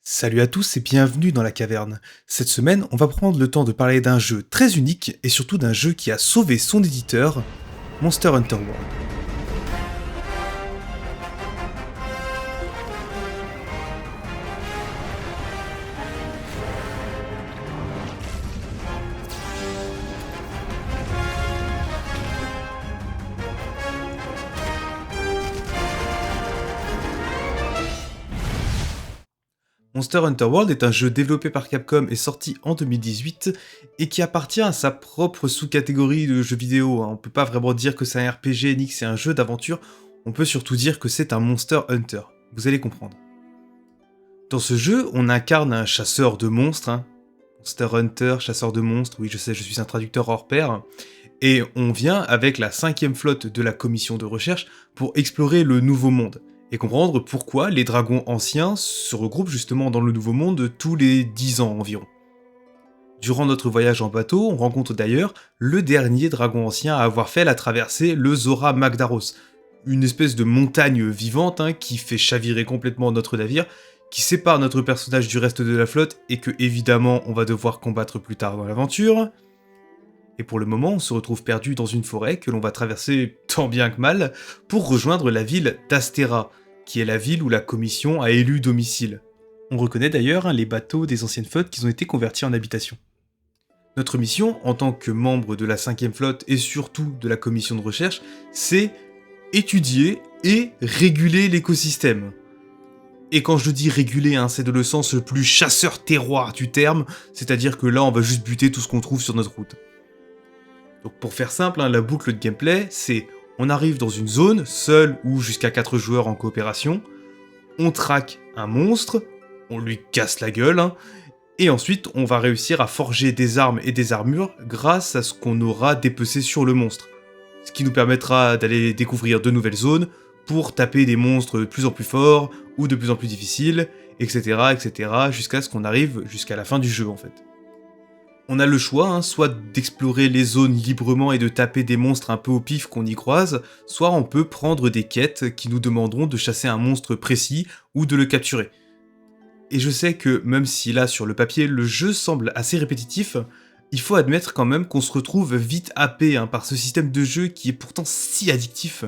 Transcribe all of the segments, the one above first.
Salut à tous et bienvenue dans la caverne. Cette semaine, on va prendre le temps de parler d'un jeu très unique et surtout d'un jeu qui a sauvé son éditeur, Monster Hunter World. Monster Hunter World est un jeu développé par Capcom et sorti en 2018 et qui appartient à sa propre sous-catégorie de jeux vidéo. On peut pas vraiment dire que c'est un RPG ni que c'est un jeu d'aventure, on peut surtout dire que c'est un Monster Hunter. Vous allez comprendre. Dans ce jeu, on incarne un chasseur de monstres, Monster Hunter, chasseur de monstres, oui je sais, je suis un traducteur hors pair, et on vient avec la 5e flotte de la commission de recherche pour explorer le Nouveau Monde, et comprendre pourquoi les dragons anciens se regroupent justement dans le Nouveau Monde tous les 10 ans environ. Durant notre voyage en bateau, on rencontre d'ailleurs le dernier dragon ancien à avoir fait la traversée, le Zora Magdaros, une espèce de montagne vivante qui fait chavirer complètement notre navire, qui sépare notre personnage du reste de la flotte et que évidemment on va devoir combattre plus tard dans l'aventure. Et pour le moment, on se retrouve perdu dans une forêt que l'on va traverser tant bien que mal pour rejoindre la ville d'Astera, qui est la ville où la commission a élu domicile. On reconnaît d'ailleurs les bateaux des anciennes flottes qui ont été convertis en habitation. Notre mission, en tant que membre de la 5e flotte et surtout de la commission de recherche, c'est étudier et réguler l'écosystème. Et quand je dis réguler, c'est dans le sens le plus chasseur-terroir du terme, c'est-à-dire que là on va juste buter tout ce qu'on trouve sur notre route. Donc pour faire simple, la boucle de gameplay, c'est on arrive dans une zone, seul ou jusqu'à 4 joueurs en coopération, on traque un monstre, on lui casse la gueule, et ensuite on va réussir à forger des armes et des armures grâce à ce qu'on aura dépecé sur le monstre. Ce qui nous permettra d'aller découvrir de nouvelles zones, pour taper des monstres de plus en plus forts, ou de plus en plus difficiles, etc. jusqu'à ce qu'on arrive jusqu'à la fin du jeu en fait. On a le choix, soit d'explorer les zones librement et de taper des monstres un peu au pif qu'on y croise, soit on peut prendre des quêtes qui nous demanderont de chasser un monstre précis ou de le capturer. Et je sais que même si là sur le papier le jeu semble assez répétitif, il faut admettre quand même qu'on se retrouve vite happé par ce système de jeu qui est pourtant si addictif.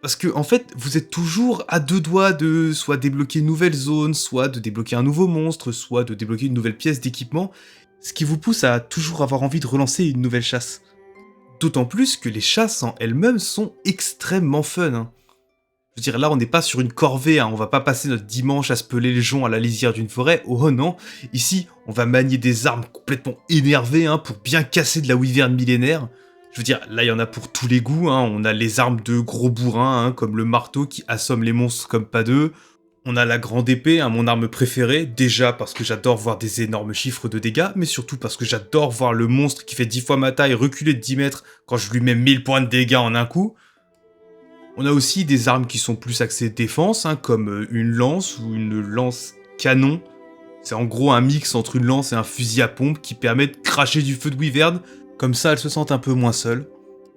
Parce que en fait, vous êtes toujours à deux doigts de soit débloquer une nouvelle zone, soit de débloquer un nouveau monstre, soit de débloquer une nouvelle pièce d'équipement, ce qui vous pousse à toujours avoir envie de relancer une nouvelle chasse. D'autant plus que les chasses en elles-mêmes sont extrêmement fun. Je veux dire, là on n'est pas sur une corvée, on va pas passer notre dimanche à se peler les joncs à la lisière d'une forêt, oh non, ici on va manier des armes complètement énervées pour bien casser de la wyvern millénaire. Je veux dire, là il y en a pour tous les goûts, on a les armes de gros bourrins, comme le marteau qui assomme les monstres comme pas deux. On a la grande épée, mon arme préférée, déjà parce que j'adore voir des énormes chiffres de dégâts, mais surtout parce que j'adore voir le monstre qui fait 10 fois ma taille reculer de 10 mètres quand je lui mets 1000 points de dégâts en un coup. On a aussi des armes qui sont plus axées défense, comme une lance ou une lance canon. C'est en gros un mix entre une lance et un fusil à pompe qui permet de cracher du feu de wyvern, comme ça elles se sentent un peu moins seules.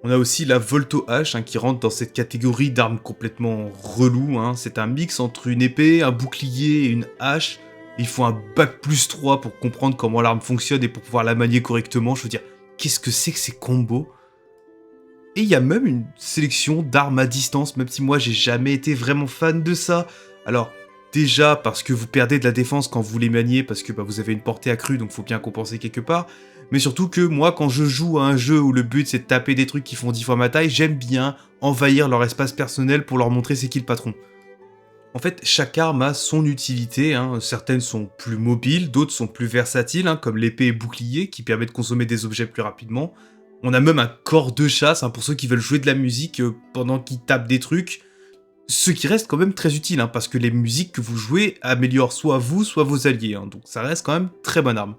On a aussi la Volto H qui rentre dans cette catégorie d'armes complètement relou. C'est un mix entre une épée, un bouclier et une hache. Il faut un bac plus 3 pour comprendre comment l'arme fonctionne et pour pouvoir la manier correctement. Je veux dire, qu'est-ce que c'est que ces combos ? Et il y a même une sélection d'armes à distance, même si moi j'ai jamais été vraiment fan de ça. Alors, déjà parce que vous perdez de la défense quand vous les maniez, parce que vous avez une portée accrue, donc faut bien compenser quelque part. Mais surtout que moi, quand je joue à un jeu où le but c'est de taper des trucs qui font 10 fois ma taille, j'aime bien envahir leur espace personnel pour leur montrer c'est qui le patron. En fait, chaque arme a son utilité, certaines sont plus mobiles, d'autres sont plus versatiles, comme l'épée et bouclier qui permet de consommer des objets plus rapidement. On a même un corps de chasse pour ceux qui veulent jouer de la musique pendant qu'ils tapent des trucs. Ce qui reste quand même très utile, parce que les musiques que vous jouez améliorent soit vous, soit vos alliés, donc ça reste quand même très bonne arme.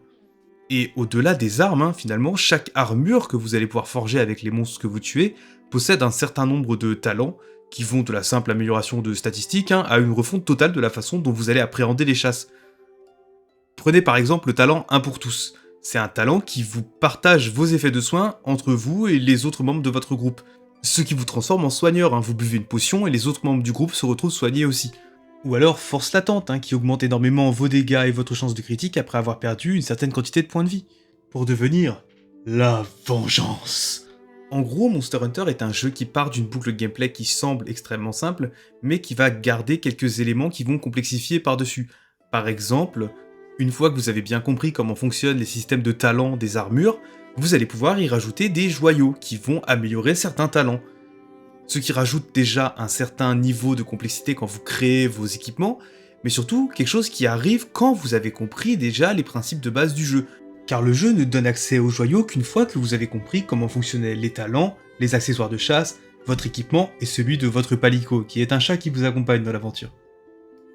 Et au-delà des armes, finalement, chaque armure que vous allez pouvoir forger avec les monstres que vous tuez possède un certain nombre de talents qui vont de la simple amélioration de statistiques à une refonte totale de la façon dont vous allez appréhender les chasses. Prenez par exemple le talent 1 pour tous. C'est un talent qui vous partage vos effets de soins entre vous et les autres membres de votre groupe. Ce qui vous transforme en soigneur, vous buvez une potion et les autres membres du groupe se retrouvent soignés aussi. Ou alors force latente, qui augmente énormément vos dégâts et votre chance de critique après avoir perdu une certaine quantité de points de vie. Pour devenir la vengeance. En gros, Monster Hunter est un jeu qui part d'une boucle de gameplay qui semble extrêmement simple, mais qui va garder quelques éléments qui vont complexifier par-dessus. Par exemple, une fois que vous avez bien compris comment fonctionnent les systèmes de talents des armures, vous allez pouvoir y rajouter des joyaux qui vont améliorer certains talents. Ce qui rajoute déjà un certain niveau de complexité quand vous créez vos équipements, mais surtout quelque chose qui arrive quand vous avez compris déjà les principes de base du jeu. Car le jeu ne donne accès aux joyaux qu'une fois que vous avez compris comment fonctionnaient les talents, les accessoires de chasse, votre équipement et celui de votre palico, qui est un chat qui vous accompagne dans l'aventure.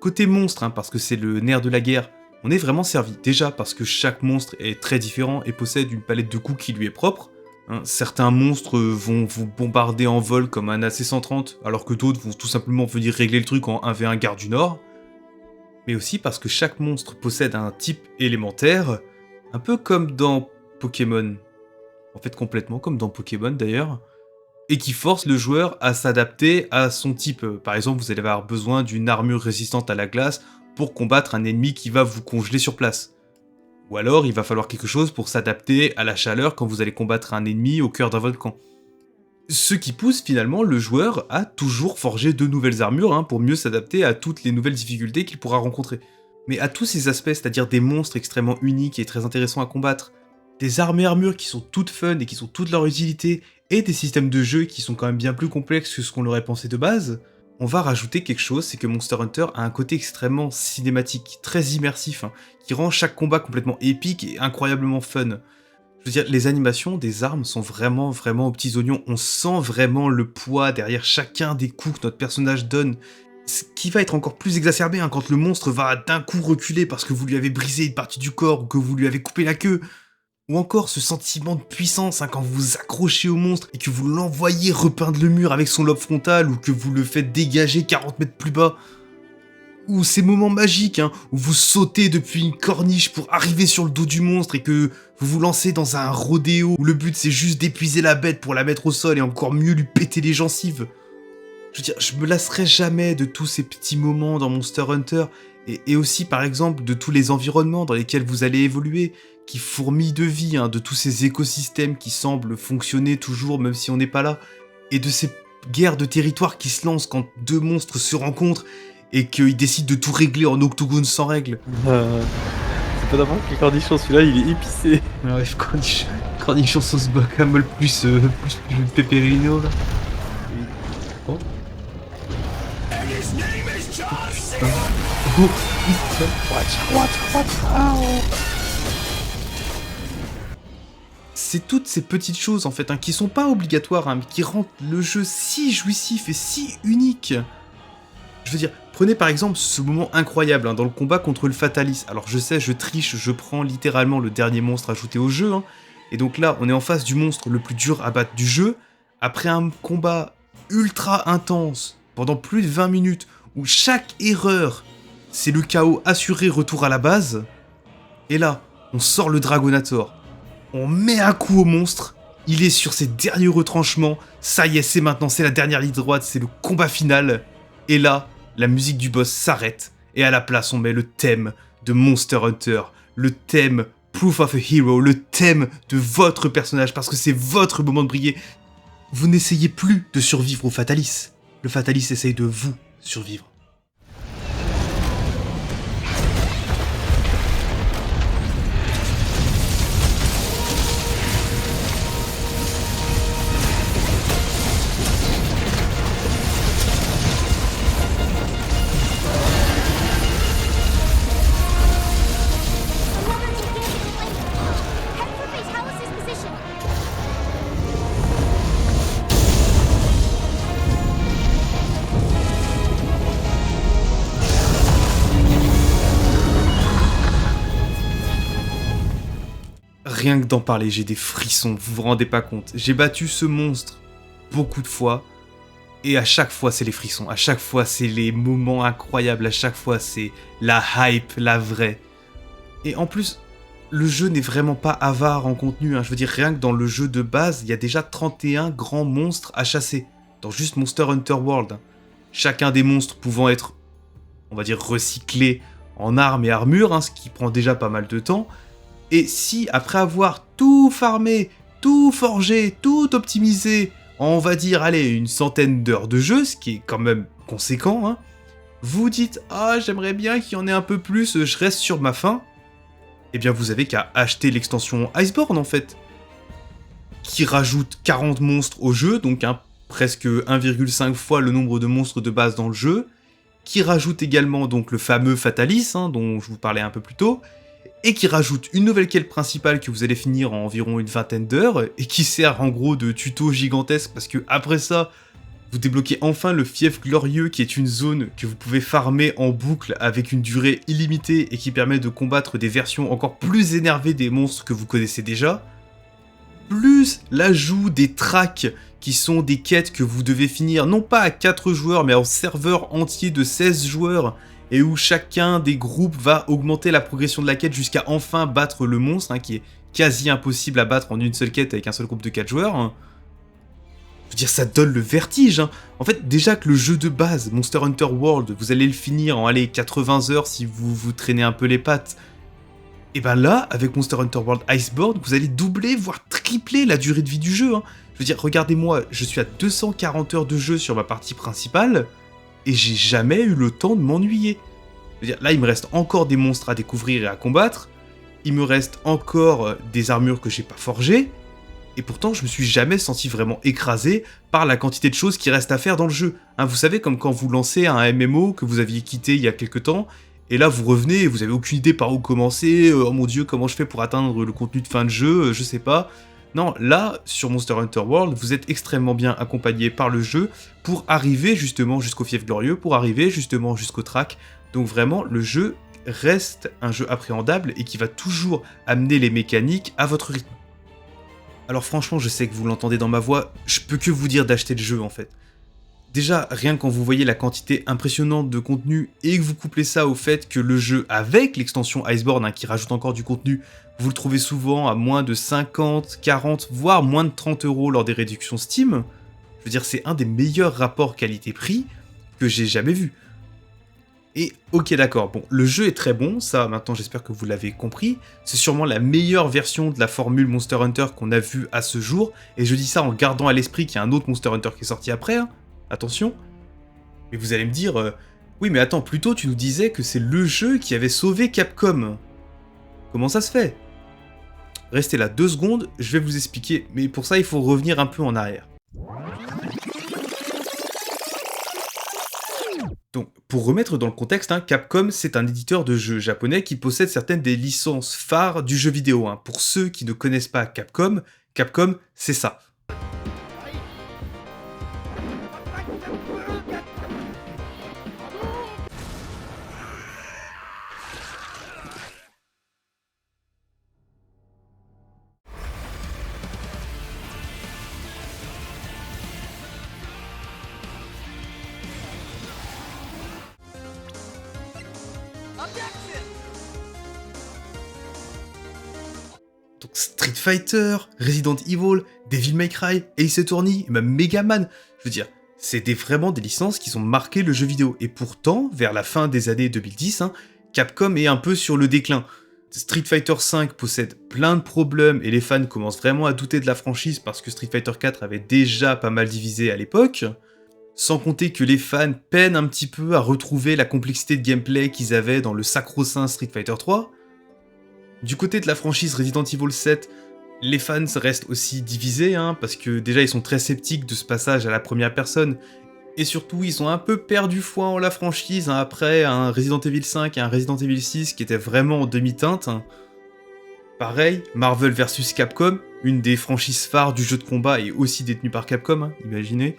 Côté monstre, parce que c'est le nerf de la guerre, on est vraiment servi. Déjà parce que chaque monstre est très différent et possède une palette de coups qui lui est propre. Certains monstres vont vous bombarder en vol comme un AC-130, alors que d'autres vont tout simplement venir régler le truc en 1v1 Gare du Nord. Mais aussi parce que chaque monstre possède un type élémentaire, un peu comme dans Pokémon. En fait, complètement comme dans Pokémon d'ailleurs. Et qui force le joueur à s'adapter à son type. Par exemple, vous allez avoir besoin d'une armure résistante à la glace pour combattre un ennemi qui va vous congeler sur place. Ou alors, il va falloir quelque chose pour s'adapter à la chaleur quand vous allez combattre un ennemi au cœur d'un volcan. Ce qui pousse finalement le joueur à toujours forger de nouvelles armures pour mieux s'adapter à toutes les nouvelles difficultés qu'il pourra rencontrer. Mais à tous ces aspects, c'est-à-dire des monstres extrêmement uniques et très intéressants à combattre, des armes et armures qui sont toutes fun et qui sont toute leur utilité, et des systèmes de jeu qui sont quand même bien plus complexes que ce qu'on aurait pensé de base, on va rajouter quelque chose, c'est que Monster Hunter a un côté extrêmement cinématique, très immersif, qui rend chaque combat complètement épique et incroyablement fun. Je veux dire, les animations des armes sont vraiment aux petits oignons, on sent vraiment le poids derrière chacun des coups que notre personnage donne, ce qui va être encore plus exacerbé quand le monstre va d'un coup reculer parce que vous lui avez brisé une partie du corps ou que vous lui avez coupé la queue. Ou encore ce sentiment de puissance quand vous vous accrochez au monstre et que vous l'envoyez repeindre le mur avec son lobe frontal ou que vous le faites dégager 40 mètres plus bas. Ou ces moments magiques où vous sautez depuis une corniche pour arriver sur le dos du monstre et que vous vous lancez dans un rodéo où le but c'est juste d'épuiser la bête pour la mettre au sol et encore mieux lui péter les gencives. Je veux dire, je me lasserai jamais de tous ces petits moments dans Monster Hunter et aussi par exemple de tous les environnements dans lesquels vous allez évoluer, qui fourmillent de vie, de tous ces écosystèmes qui semblent fonctionner toujours même si on n'est pas là, et de ces guerres de territoire qui se lancent quand deux monstres se rencontrent et qu'ils décident de tout régler en octogone sans règles. C'est pas n'importe quel cornichon, celui-là il est épicé. Ouais, cornichon sauce guacamole plus pepperino là. Oh. Oh, c'est toutes ces petites choses en fait qui sont pas obligatoires mais qui rendent le jeu si jouissif et si unique. Je veux dire, prenez par exemple ce moment incroyable dans le combat contre le Fatalis. Alors je sais, je triche, je prends littéralement le dernier monstre ajouté au jeu, et donc là on est en face du monstre le plus dur à battre du jeu, après un combat ultra intense pendant plus de 20 minutes où chaque erreur c'est le chaos assuré, retour à la base, et là on sort le Dragonator, on met un coup au monstre, il est sur ses derniers retranchements, ça y est, c'est maintenant, c'est la dernière ligne droite, c'est le combat final, et là la musique du boss s'arrête, et à la place on met le thème de Monster Hunter, le thème Proof of a Hero, le thème de votre personnage, parce que c'est votre moment de briller. Vous n'essayez plus de survivre au Fatalis, le Fatalis essaye de vous survivre. Rien que d'en parler, j'ai des frissons, vous vous rendez pas compte. J'ai battu ce monstre beaucoup de fois, et à chaque fois c'est les frissons, à chaque fois c'est les moments incroyables, à chaque fois c'est la hype, la vraie. Et en plus, le jeu n'est vraiment pas avare en contenu, je veux dire, rien que dans le jeu de base, il y a déjà 31 grands monstres à chasser, dans juste Monster Hunter World. Chacun des monstres pouvant être on va dire, recyclés en armes et armures, hein, ce qui prend déjà pas mal de temps. Et si, après avoir tout farmé, tout forgé, tout optimisé, en, on va dire, allez, une centaine d'heures de jeu, ce qui est quand même conséquent, hein, vous dites « Ah, j'aimerais bien qu'il y en ait un peu plus, je reste sur ma faim », eh bien vous avez qu'à acheter l'extension Iceborne en fait, qui rajoute 40 monstres au jeu, donc presque 1,5 fois le nombre de monstres de base dans le jeu, qui rajoute également donc le fameux Fatalis, hein, dont je vous parlais un peu plus tôt, et qui rajoute une nouvelle quête principale que vous allez finir en environ une vingtaine d'heures, et qui sert en gros de tuto gigantesque, parce que après ça, vous débloquez enfin le Fief Glorieux, qui est une zone que vous pouvez farmer en boucle avec une durée illimitée et qui permet de combattre des versions encore plus énervées des monstres que vous connaissez déjà, plus l'ajout des tracks, qui sont des quêtes que vous devez finir non pas à 4 joueurs, mais en serveur entier de 16 joueurs, et où chacun des groupes va augmenter la progression de la quête jusqu'à enfin battre le monstre, hein, qui est quasi impossible à battre en une seule quête avec un seul groupe de 4 joueurs. Hein. Je veux dire, ça donne le vertige. Hein. En fait, déjà que le jeu de base, Monster Hunter World, vous allez le finir en 80 heures si vous vous traînez un peu les pattes. Et ben là, avec Monster Hunter World Iceborne, vous allez doubler, voire tripler la durée de vie du jeu. Hein. Je veux dire, regardez-moi, je suis à 240 heures de jeu sur ma partie principale, et j'ai jamais eu le temps de m'ennuyer. Je veux dire, là, il me reste encore des monstres à découvrir et à combattre, il me reste encore des armures que j'ai pas forgées, et pourtant, je me suis jamais senti vraiment écrasé par la quantité de choses qui restent à faire dans le jeu. Hein, vous savez, comme quand vous lancez un MMO que vous aviez quitté il y a quelques temps, et là vous revenez et vous avez aucune idée par où commencer, oh mon dieu, comment je fais pour atteindre le contenu de fin de jeu, je sais pas. Non, là, sur Monster Hunter World, vous êtes extrêmement bien accompagné par le jeu pour arriver justement jusqu'au Fief Glorieux, pour arriver justement jusqu'au track. Donc vraiment, le jeu reste un jeu appréhendable et qui va toujours amener les mécaniques à votre rythme. Alors franchement, je sais que vous l'entendez dans ma voix, je peux que vous dire d'acheter le jeu en fait. Déjà, rien que quand vous voyez la quantité impressionnante de contenu et que vous couplez ça au fait que le jeu, avec l'extension Iceborne, hein, qui rajoute encore du contenu, vous le trouvez souvent à moins de 50, 40, voire moins de 30 € lors des réductions Steam, je veux dire, c'est un des meilleurs rapports qualité-prix que j'ai jamais vu. Et ok d'accord, bon, le jeu est très bon, ça maintenant j'espère que vous l'avez compris, c'est sûrement la meilleure version de la formule Monster Hunter qu'on a vue à ce jour, et je dis ça en gardant à l'esprit qu'il y a un autre Monster Hunter qui est sorti après, hein. Attention. Mais vous allez me dire, oui mais attends, plutôt tu nous disais que c'est le jeu qui avait sauvé Capcom. Comment ça se fait? Restez là 2 secondes, je vais vous expliquer, mais pour ça il faut revenir un peu en arrière. Donc, pour remettre dans le contexte, hein, Capcom, c'est un éditeur de jeux japonais qui possède certaines des licences phares du jeu vidéo. Hein. Pour ceux qui ne connaissent pas Capcom, Capcom, c'est ça. Donc Street Fighter, Resident Evil, Devil May Cry, Ace Attorney, et même Mega Man, je veux dire, c'est vraiment des licences qui ont marqué le jeu vidéo. Et pourtant, vers la fin des années 2010, hein, Capcom est un peu sur le déclin. Street Fighter V possède plein de problèmes et les fans commencent vraiment à douter de la franchise parce que Street Fighter 4 avait déjà pas mal divisé à l'époque. Sans compter que les fans peinent un petit peu à retrouver la complexité de gameplay qu'ils avaient dans le sacro-saint Street Fighter 3. Du côté de la franchise Resident Evil 7, les fans restent aussi divisés, hein, parce que déjà ils sont très sceptiques de ce passage à la première personne, et surtout ils ont un peu perdu foi en la franchise, hein, après un Resident Evil 5 et un Resident Evil 6 qui étaient vraiment en demi-teinte. Hein. Pareil, Marvel vs Capcom, une des franchises phares du jeu de combat et aussi détenue par Capcom, hein, imaginez,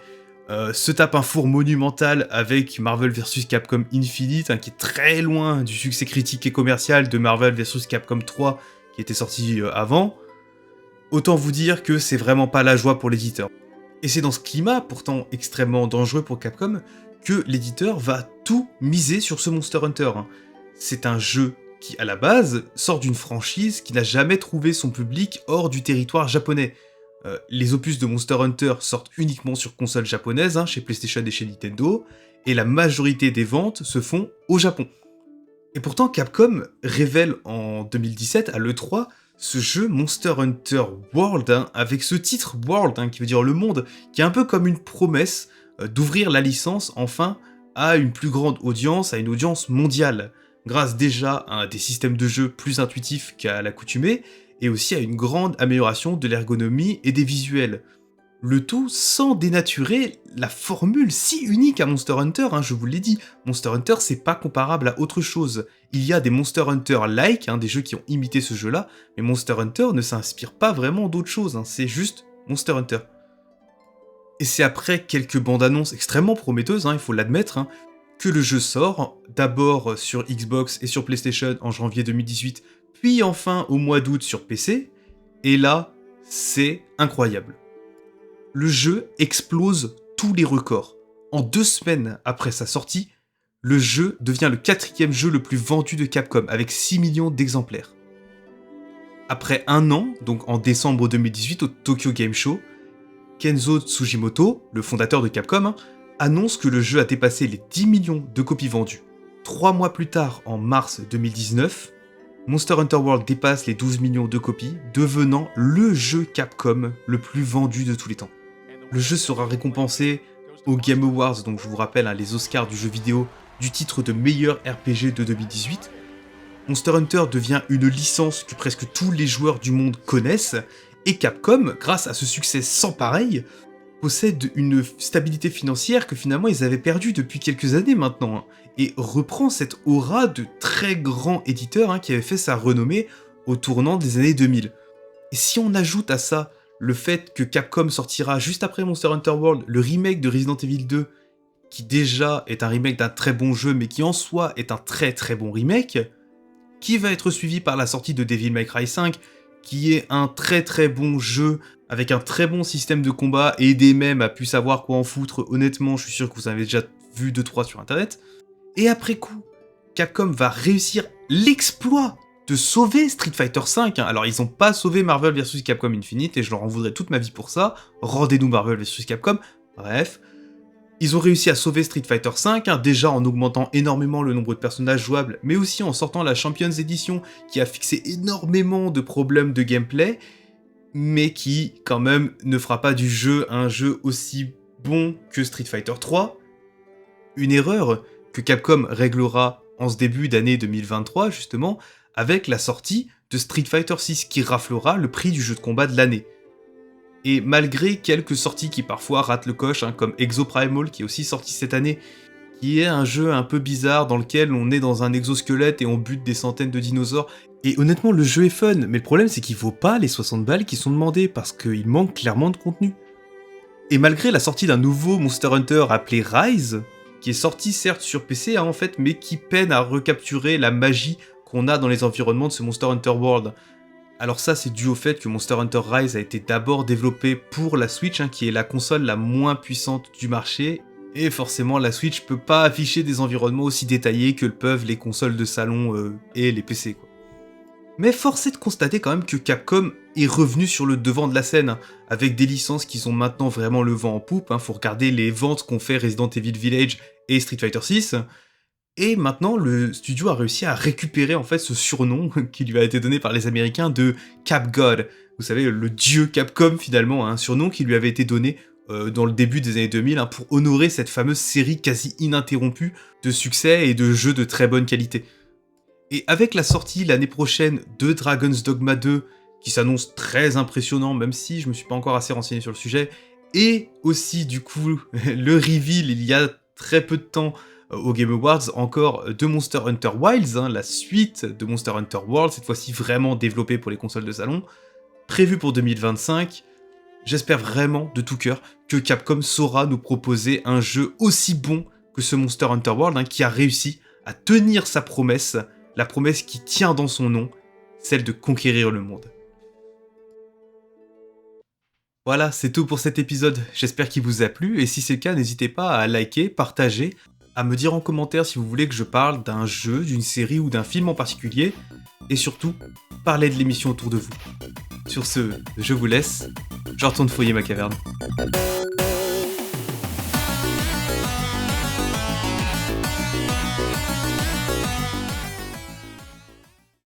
se tape un four monumental avec Marvel vs Capcom Infinite, hein, qui est très loin du succès critique et commercial de Marvel vs Capcom 3 qui était sorti avant. Autant vous dire que c'est vraiment pas la joie pour l'éditeur. Et c'est dans ce climat, pourtant extrêmement dangereux pour Capcom, que l'éditeur va tout miser sur ce Monster Hunter. Hein. C'est un jeu qui, à la base, sort d'une franchise qui n'a jamais trouvé son public hors du territoire japonais. Les opus de Monster Hunter sortent uniquement sur console japonaise, hein, chez PlayStation et chez Nintendo, et la majorité des ventes se font au Japon. Et pourtant, Capcom révèle en 2017 à l'E3 ce jeu Monster Hunter World, avec ce titre World, qui veut dire le monde, qui est un peu comme une promesse d'ouvrir la licence enfin à une plus grande audience, à une audience mondiale, grâce déjà à des systèmes de jeu plus intuitifs qu'à l'accoutumée, et aussi à une grande amélioration de l'ergonomie et des visuels. Le tout sans dénaturer la formule si unique à Monster Hunter, je vous l'ai dit. Monster Hunter, c'est pas comparable à autre chose. Il y a des Monster Hunter-like, des jeux qui ont imité ce jeu-là, mais Monster Hunter ne s'inspire pas vraiment d'autre chose, c'est juste Monster Hunter. Et c'est après quelques bandes annonces extrêmement prometteuses, il faut l'admettre, que le jeu sort, d'abord sur Xbox et sur PlayStation en janvier 2018, puis enfin au mois d'août sur PC, et là, c'est incroyable. Le jeu explose tous les records. En 2 semaines après sa sortie, le jeu devient le 4e jeu le plus vendu de Capcom, avec 6 millions d'exemplaires. Après 1 an, donc en décembre 2018 au Tokyo Game Show, Kenzo Tsujimoto, le fondateur de Capcom, annonce que le jeu a dépassé les 10 millions de copies vendues. 3 mois plus tard, en mars 2019, Monster Hunter World dépasse les 12 millions de copies, devenant le jeu Capcom le plus vendu de tous les temps. Le jeu sera récompensé aux Game Awards, donc je vous rappelle les Oscars du jeu vidéo, du titre de meilleur RPG de 2018. Monster Hunter devient une licence que presque tous les joueurs du monde connaissent, et Capcom, grâce à ce succès sans pareil, possède une stabilité financière que finalement ils avaient perdue depuis quelques années maintenant, et reprend cette aura de très grand éditeur qui avait fait sa renommée au tournant des années 2000. Et si on ajoute à ça le fait que Capcom sortira juste après Monster Hunter World le remake de Resident Evil 2, qui déjà est un remake d'un très bon jeu, mais qui en soi est un très très bon remake, qui va être suivi par la sortie de Devil May Cry 5, qui est un très très bon jeu, avec un très bon système de combat, et des mèmes à plus savoir quoi en foutre, honnêtement, je suis sûr que vous en avez déjà vu 2-3 sur internet. Et après coup, Capcom va réussir l'exploit de sauver Street Fighter V. Alors ils n'ont pas sauvé Marvel vs Capcom Infinite, et je leur en voudrais toute ma vie pour ça, rendez-nous Marvel vs Capcom, bref. Ils ont réussi à sauver Street Fighter V, déjà en augmentant énormément le nombre de personnages jouables, mais aussi en sortant la Champions Edition, qui a fixé énormément de problèmes de gameplay, mais qui, quand même, ne fera pas du jeu un jeu aussi bon que Street Fighter 3. Une erreur que Capcom réglera en ce début d'année 2023, justement, avec la sortie de Street Fighter 6, qui raflera le prix du jeu de combat de l'année. Et malgré quelques sorties qui parfois ratent le coche, comme Exoprimal qui est aussi sorti cette année, qui est un jeu un peu bizarre dans lequel on est dans un exosquelette et on bute des centaines de dinosaures. Et honnêtement, le jeu est fun, mais le problème c'est qu'il vaut pas les 60 balles qui sont demandées, parce qu'il manque clairement de contenu. Et malgré la sortie d'un nouveau Monster Hunter appelé Rise, qui est sorti certes sur PC en fait, mais qui peine à recapturer la magie qu'on a dans les environnements de ce Monster Hunter World. Alors ça, c'est dû au fait que Monster Hunter Rise a été d'abord développé pour la Switch, qui est la console la moins puissante du marché, et forcément la Switch peut pas afficher des environnements aussi détaillés que le peuvent les consoles de salon et les PC, quoi. Mais force est de constater quand même que Capcom est revenu sur le devant de la scène, avec des licences qui ont maintenant vraiment le vent en poupe, faut regarder les ventes qu'ont fait Resident Evil Village et Street Fighter 6, et maintenant, le studio a réussi à récupérer en fait ce surnom qui lui a été donné par les Américains de Cap God. Vous savez, le dieu Capcom finalement, un surnom qui lui avait été donné dans le début des années 2000 pour honorer cette fameuse série quasi ininterrompue de succès et de jeux de très bonne qualité. Et avec la sortie l'année prochaine de Dragon's Dogma 2, qui s'annonce très impressionnant, même si je me suis pas encore assez renseigné sur le sujet, et aussi du coup le reveal il y a très peu de temps aux Game Awards encore de Monster Hunter Wilds, la suite de Monster Hunter World, cette fois-ci vraiment développée pour les consoles de salon, prévue pour 2025. J'espère vraiment de tout cœur que Capcom saura nous proposer un jeu aussi bon que ce Monster Hunter World, qui a réussi à tenir sa promesse, la promesse qui tient dans son nom, celle de conquérir le monde. Voilà, c'est tout pour cet épisode, j'espère qu'il vous a plu, et si c'est le cas, n'hésitez pas à liker, partager, à me dire en commentaire si vous voulez que je parle d'un jeu, d'une série ou d'un film en particulier, et surtout, parlez de l'émission autour de vous. Sur ce, je vous laisse, je retourne fouiller ma caverne.